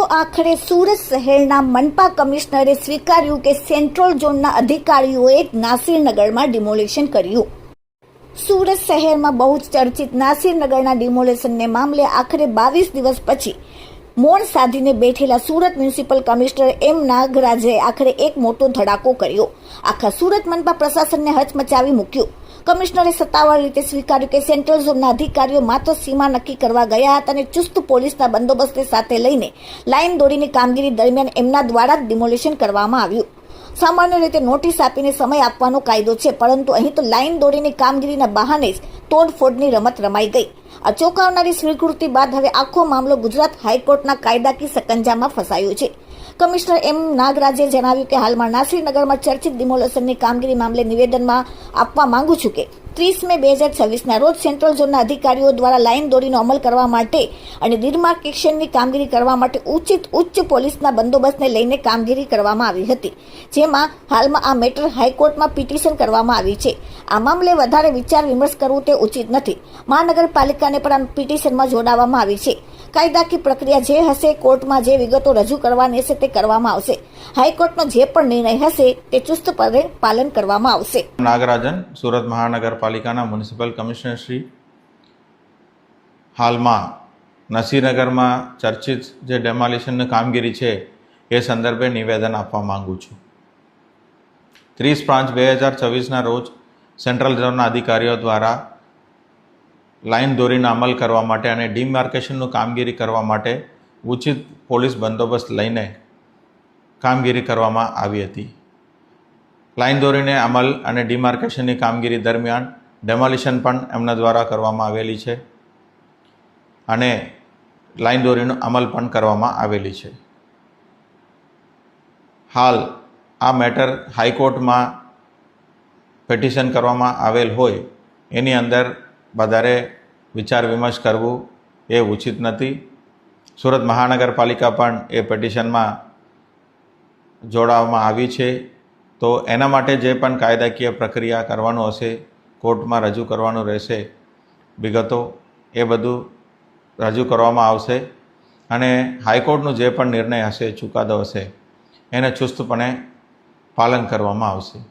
આખરે સુરત શહેરના મનપા કમિશનરે સ્વીકાર્યું કે સેન્ટ્રલ ઝોનના અધિકારીઓએ નાસિરનગરમાં ડિમોલિશન કર્યું। સુરત શહેરમાં બહુ જ ચર્ચિત નાસિરનગરના ડિમોલિશનને મામલે આખરે 22 દિવસ પછી મૌન સાધીને બેઠેલા સુરત મ્યુનિસિપલ કમિશનર એમ નાગરાજે આખરે એક મોટો ધડાકો કર્યો। આખા સુરત મનપા પ્રશાસનને હચમચાવી મૂક્યું। કમિશનરે સત્તાવાર રીતે સ્વીકાર્યું કે સેન્ટ્રલ ઝોનના અધિકારીઓ માત્ર સીમા નક્કી કરવા ગયા હતા અને ચુસ્ત પોલીસના બંદોબસ્તને સાથે લઈને લાઇન દોરીની કામગીરી દરમિયાન એમના દ્વારા જ ડિમોલિશન કરવામાં આવ્યું। સામાન્ય રીતે નોટિસ આપીને સમય આપવાનો કાયદો છે, પરંતુ અહીં તો લાઇન દોરીની કામગીરીના બહાને જ તોડફોડની રમત રમાઈ ગઈ। આ ચોંકાવનારી સ્વીકૃતિ બાદ હવે આખો મામલો ગુજરાત હાઈકોર્ટના કાયદાકીય સકંજામાં ફસાયો છે। કમિશનર એમ નાગરાજે જણાવ્યું કે હાલમાં નાસિરનગરમાં ચર્ચિત ડિમોલિશનની કામગીરી મામલે નિવેદનમાં આપવા માંગુ છું કે 30 મે 2026ના રોજ સેન્ટ્રલ ઝોનના અધિકારીઓ દ્વારા લાઇન દોરીનો અમલ કરવા માટે અને ડિમાર્કેશનની કામગીરી કરવા માટે ઉચ્ચ પોલીસના બંદોબસ્તને લઈને કામગીરી કરવામાં આવી હતી, જેમાં હાલમાં આ મેટર હાઈકોર્ટમાં પિટિશન કરવામાં આવી છે। આ મામલે વધારે વિચાર વિમર્શ કરવું તે ઉચિત નથી। મહાનગરપાલિકાને પણ આ પિટિશનમાં જોડાવામાં આવી છે। કાયદાકીય પ્રક્રિયા જે હશે, કોર્ટમાં જે વિગતો રજૂ કરવાની હશે તે કરવામાં આવશે। હાઈકોર્ટનો જે પણ નિર્ણય હશે તે ચુસ્તપણે પાલન કરવામાં આવશે। નાગરાજન, સુરત મહાનગરપાલિકાના મ્યુનિસિપલ કમિશનર શ્રી, હાલમાં નસીરનગરમાં ચર્ચિત જે ડેમોલિશનની કામગીરી છે એ સંદર્ભે નિવેદન આપવા માંગુ છું। 30/5/2024ના રોજ સેન્ટ્રલ ઝોનના અધિકારીઓ દ્વારા લાઇન દોરીનો અમલ કરવા માટે અને ડિમાર્કેશનનું કામગીરી કરવા માટે ઉચિત પોલીસ બંદોબસ્ત લઈને કામગીરી કરવામાં આવી હતી। લાઇન દોરીને અમલ અને ડિમાર્કેશનની કામગીરી દરમિયાન ડેમોલિશન પણ એમના દ્વારા કરવામાં આવેલી છે અને લાઇન દોરીનો અમલ પણ કરવામાં આવેલી છે। હાલ આ મેટર હાઈકોર્ટમાં પિટિશન કરવામાં આવેલ હોય એની અંદર વધારે વિચાર વિમર્શ કરવું એ ઉચિત નથી। સુરત મહાનગરપાલિકા પણ એ પિટિશનમાં જોડાવવામાં આવી છે, તો એના માટે જે પણ કાયદાકીય પ્રક્રિયા કરવાનું હશે, કોર્ટમાં રજૂ કરવાનું રહેશે વિગતો, એ બધું રજૂ કરવામાં આવશે અને હાઈકોર્ટનો જે પણ નિર્ણય હશે, ચુકાદો હશે, એને ચુસ્તપણે પાલન કરવામાં આવશે।